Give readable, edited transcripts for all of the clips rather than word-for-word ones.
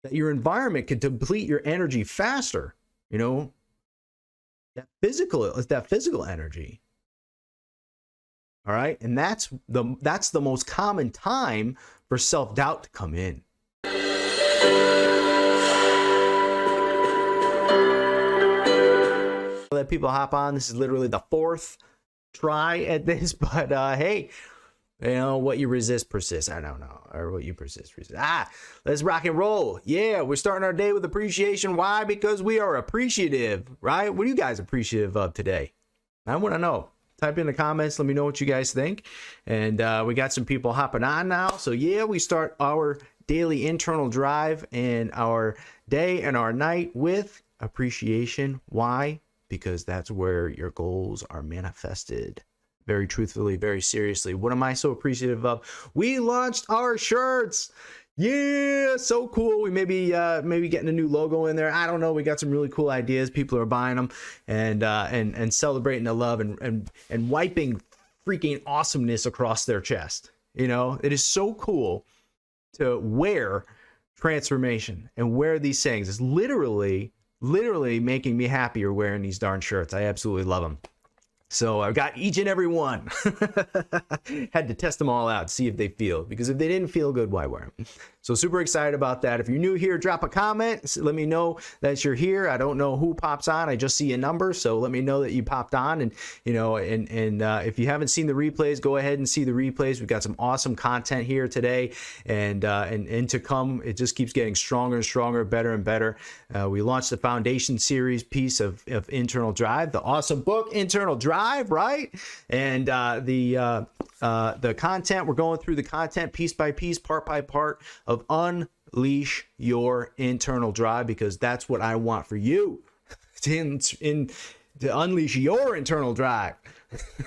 that your environment can deplete your energy faster. You know, that physical energy. All right, and that's the most common time for self-doubt to come in. Let people hop on. This is literally the 4th try at this, but hey, you know, what you resist persists. I don't know, or what you persist. Let's rock and roll. Yeah, we're starting our day with appreciation. Why? Because we are appreciative, right? What are you guys appreciative of today? I want to know. Type in the comments. Let me know what you guys think. And we got some people hopping on now. So yeah, we start our daily internal drive and our day and our night with appreciation. Why? Because that's where your goals are manifested. Very truthfully, very seriously. What am I so appreciative of? We launched our shirts. Yeah, so cool. We maybe getting a new logo in there. I don't know. We got some really cool ideas. People are buying them and celebrating the love and wiping freaking awesomeness across their chest. You know, it is so cool to wear transformation and wear these things. It's literally making me happier wearing these darn shirts. I absolutely love them. So I've got each and every one. Had to test them all out, see if they feel. Because if they didn't feel good, why wear them? So super excited about that. If you're new here, drop a comment. Let me know that you're here. I don't know who pops on. I just see a number. So let me know that you popped on. And you know, and if you haven't seen the replays, go ahead and see the replays. We've got some awesome content here today, and to come. It just keeps getting stronger and stronger, better and better. We launched the foundation series piece of Internal Drive, the awesome book Internal Drive, right? And the content, we're going through the content piece by piece, part by part of Unleash Your Internal Drive, because that's what I want for you to unleash your internal drive.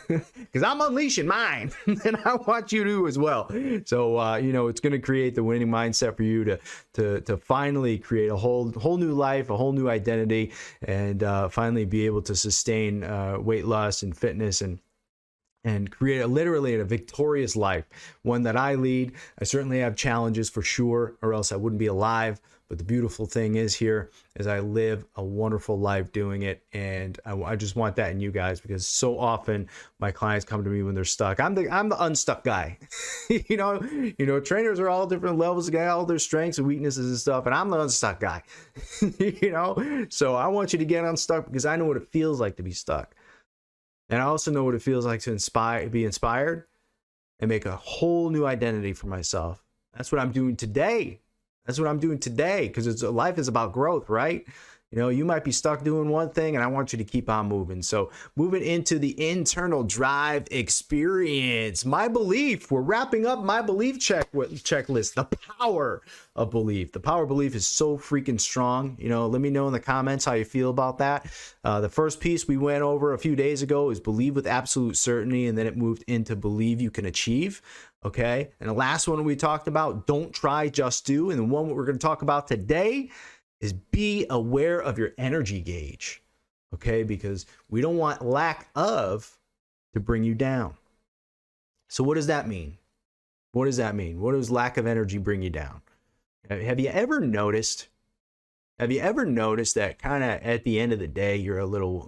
Because I'm unleashing mine, and I want you to as well. So you know, it's going to create the winning mindset for you to finally create a whole new life, a whole new identity, and finally be able to sustain weight loss and fitness and create literally a victorious life, one that I lead. I certainly have challenges for sure, or else I wouldn't be alive. But the beautiful thing is here is I live a wonderful life doing it. And I just want that in you guys, because so often my clients come to me when they're stuck. I'm the unstuck guy. you know, trainers are all different levels, got all their strengths and weaknesses and stuff. And I'm the unstuck guy, you know? So I want you to get unstuck, because I know what it feels like to be stuck. And I also know what it feels like to be inspired and make a whole new identity for myself. That's what I'm doing today. That's what I'm doing today, because life is about growth, right? You know, you might be stuck doing one thing, and I want you to keep on moving. So moving into the internal drive experience, my belief. We're wrapping up my belief checklist, the power of belief. The power of belief is so freaking strong. You know, let me know in the comments how you feel about that. The first piece we went over a few days ago is believe with absolute certainty, and then it moved into believe you can achieve. Okay, and the last one we talked about, don't try, just do. And the one we're going to talk about today is be aware of your energy gauge. Okay, because we don't want lack of to bring you down. So what does that mean? What does that mean? What does lack of energy bring you down? Have you ever noticed that kind of at the end of the day you're a little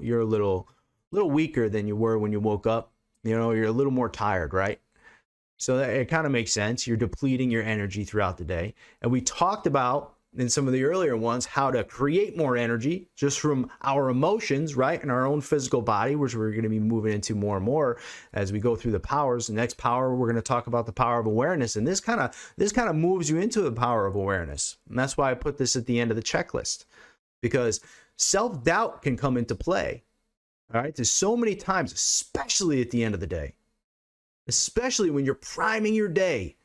weaker than you were when you woke up? You know, you're a little more tired, right? So that it kind of makes sense. You're depleting your energy throughout the day. And we talked about in some of the earlier ones how to create more energy just from our emotions, right? And our own physical body, which we're going to be moving into more and more as we go through the powers. The next power, we're going to talk about the power of awareness. And this kind of moves you into the power of awareness. And that's why I put this at the end of the checklist, because self-doubt can come into play. All right. There's so many times, especially at the end of the day, especially when you're priming your day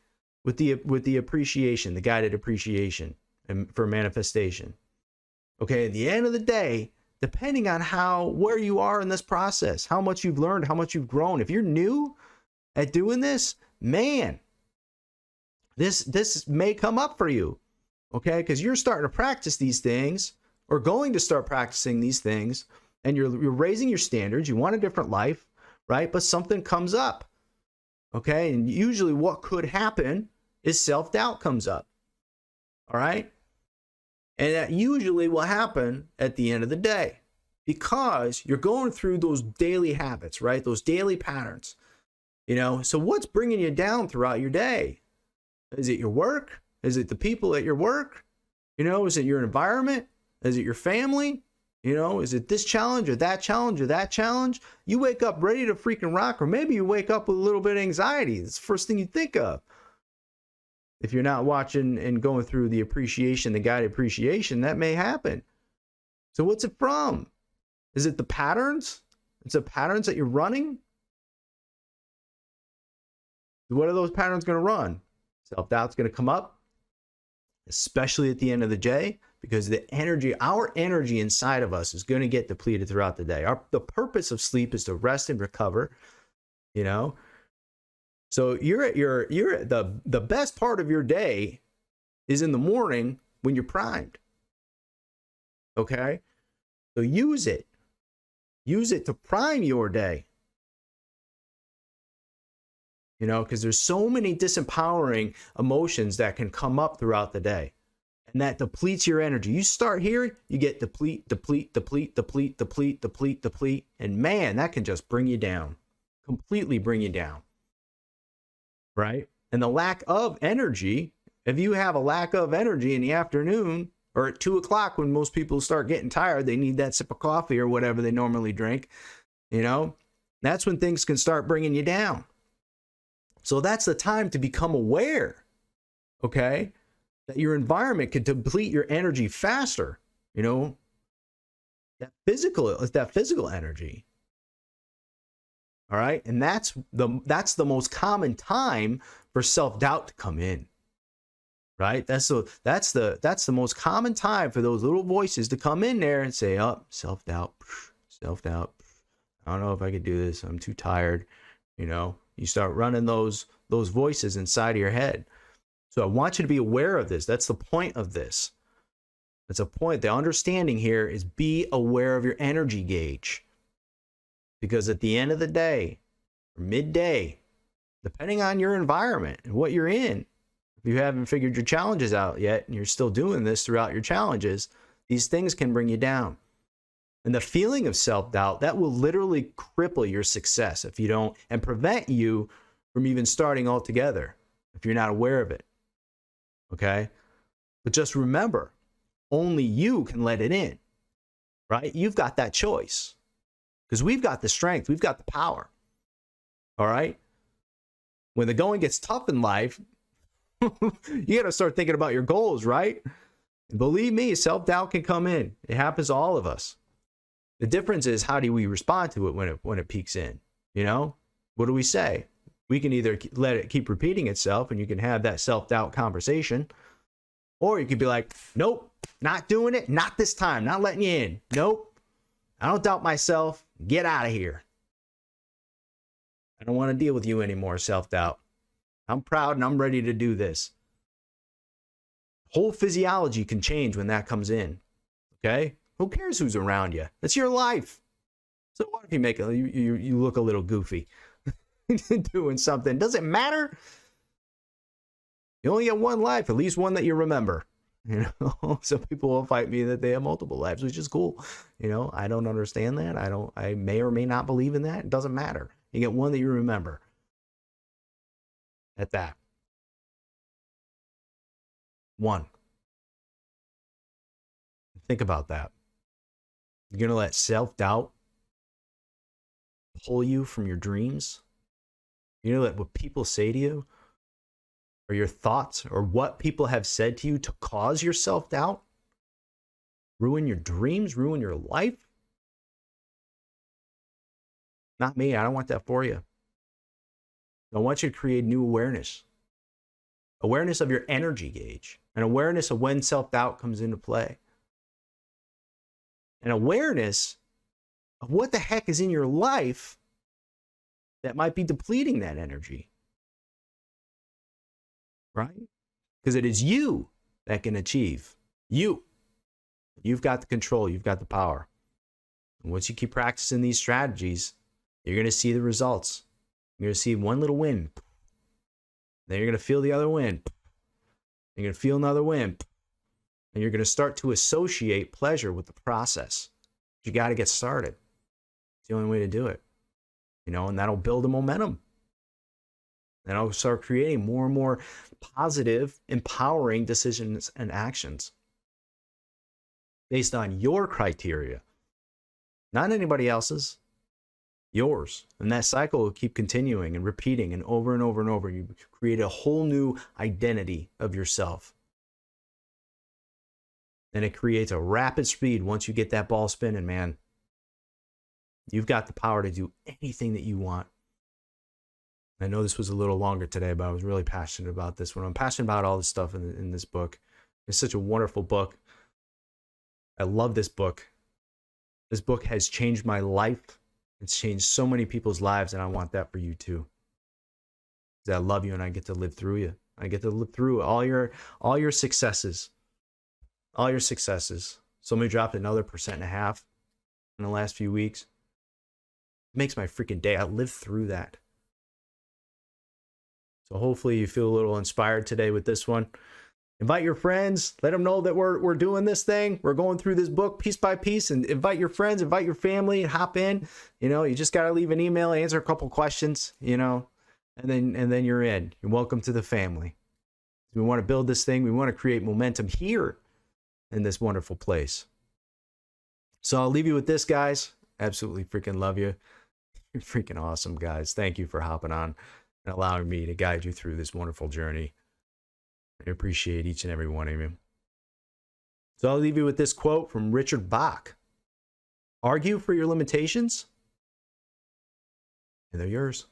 with the appreciation, the guided appreciation and for manifestation. Okay, at the end of the day, depending on where you are in this process, how much you've learned, how much you've grown. If you're new at doing this, man, this may come up for you. Okay, because you're starting to practice these things, or going to start practicing these things, and you're raising your standards. You want a different life, right? But something comes up. Okay, and usually what could happen is self-doubt comes up. All right, And that usually will happen at the end of the day because you're going through those daily habits, right? Those daily patterns, you know? So what's bringing you down throughout your day? Is it your work? Is it the people at your work? You know, is it your environment? Is it your family? You know, is it this challenge or that challenge or that challenge? You wake up ready to freaking rock, or maybe you wake up with a little bit of anxiety. It's the first thing you think of. If you're not watching and going through the appreciation, the guided appreciation, that may happen. So what's it from? Is it the patterns? It's the patterns that you're running? What are those patterns going to run? Self-doubt's going to come up, especially at the end of the day, because the energy, our energy inside of us is going to get depleted throughout the day. The purpose of sleep is to rest and recover, you know? So you're at the best part of your day is in the morning when you're primed. Okay? So use it. Use it to prime your day. You know, because there's so many disempowering emotions that can come up throughout the day. And that depletes your energy. You start here, you get deplete. And man, that can just bring you down. Completely bring you down. Right? And the lack of energy, if you have a lack of energy in the afternoon or at 2 o'clock when most people start getting tired, they need that sip of coffee or whatever they normally drink, you know, that's when things can start bringing you down. So that's the time to become aware, okay, that your environment can deplete your energy faster, you know, that physical energy. All right. And that's the most common time for self-doubt to come in. Right. That's the most common time for those little voices to come in there and say, oh, self-doubt. I don't know if I could do this. I'm too tired. You know, you start running those voices inside of your head. So I want you to be aware of this. That's the point of this. That's a point. The understanding here is be aware of your energy gauge. Because at the end of the day, or midday, depending on your environment and what you're in, if you haven't figured your challenges out yet and you're still doing this throughout your challenges, these things can bring you down. And the feeling of self-doubt, that will literally cripple your success if you don't, and prevent you from even starting altogether if you're not aware of it. Okay? But just remember, only you can let it in, right? You've got that choice. Because we've got the strength, we've got the power. All right? When the going gets tough in life, you got to start thinking about your goals, right? And believe me, self-doubt can come in. It happens to all of us. The difference is, how do we respond to it when it peaks in? You know? What do we say? We can either let it keep repeating itself and you can have that self-doubt conversation, or you could be like, nope, not doing it, not this time, not letting you in. Nope. I don't doubt myself. Get out of here. I don't want to deal with you anymore, self-doubt. I'm proud and I'm ready to do this. Whole physiology can change when that comes in. Okay? Who cares who's around you? That's your life. So what if you look a little goofy doing something? Does it matter? You only get one life, at least one that you remember. You know, some people will fight me that they have multiple lives, which is cool. You know, I don't understand that. I may or may not believe in that. It doesn't matter. You get one that you remember. At that. One. Think about that. You're going to let self-doubt pull you from your dreams? You're going to let what people say to you, or your thoughts, or what people have said to you to cause your self-doubt ruin your dreams, ruin your life? Not me. I don't want that for you. I want you to create new awareness. Awareness of your energy gauge, and awareness of when self-doubt comes into play. And awareness of what the heck is in your life that might be depleting that energy. Right? Because it is you that can achieve. You. You've got the control. You've got the power. And once you keep practicing these strategies, you're going to see the results. You're going to see one little win. Then you're going to feel the other win. You're going to feel another win. And you're going to start to associate pleasure with the process. You got to get started. It's the only way to do it. And that'll build a momentum. And I'll start creating more and more positive, empowering decisions and actions based on your criteria, not anybody else's, yours. And that cycle will keep continuing and repeating and over and over and over. You create a whole new identity of yourself. And it creates a rapid speed once you get that ball spinning, man. You've got the power to do anything that you want. I know this was a little longer today, but I was really passionate about this one. I'm passionate about all this stuff in this book. It's such a wonderful book. I love this book. This book has changed my life. It's changed so many people's lives, and I want that for you too. Because I love you, and I get to live through you. I get to live through all your successes. All your successes. Somebody dropped another 1.5% in the last few weeks. It makes my freaking day. I lived through that. So hopefully you feel a little inspired today with this one. Invite your friends. Let them know that we're doing this thing. We're going through this book piece by piece, and invite your friends, invite your family, and hop in. You just got to leave an email, answer a couple questions, and then you're in. You're welcome to the family. We want to build this thing. We want to create momentum here in this wonderful place. So I'll leave you with this, guys. Absolutely freaking love you. You're freaking awesome, guys. Thank you for hopping on and allowing me to guide you through this wonderful journey. I appreciate each and every one of you. So I'll leave you with this quote from Richard Bach. Argue for your limitations, and they're yours.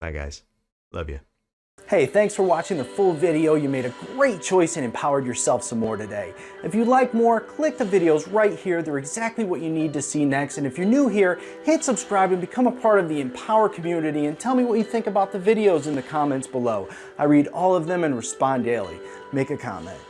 Bye, guys. Love you. Hey, thanks for watching the full video. You made a great choice and empowered yourself some more today. If you'd like more, click the videos right here. They're exactly what you need to see next. And if you're new here, hit subscribe and become a part of the Empower community, and tell me what you think about the videos in the comments below. I read all of them and respond daily. Make a comment.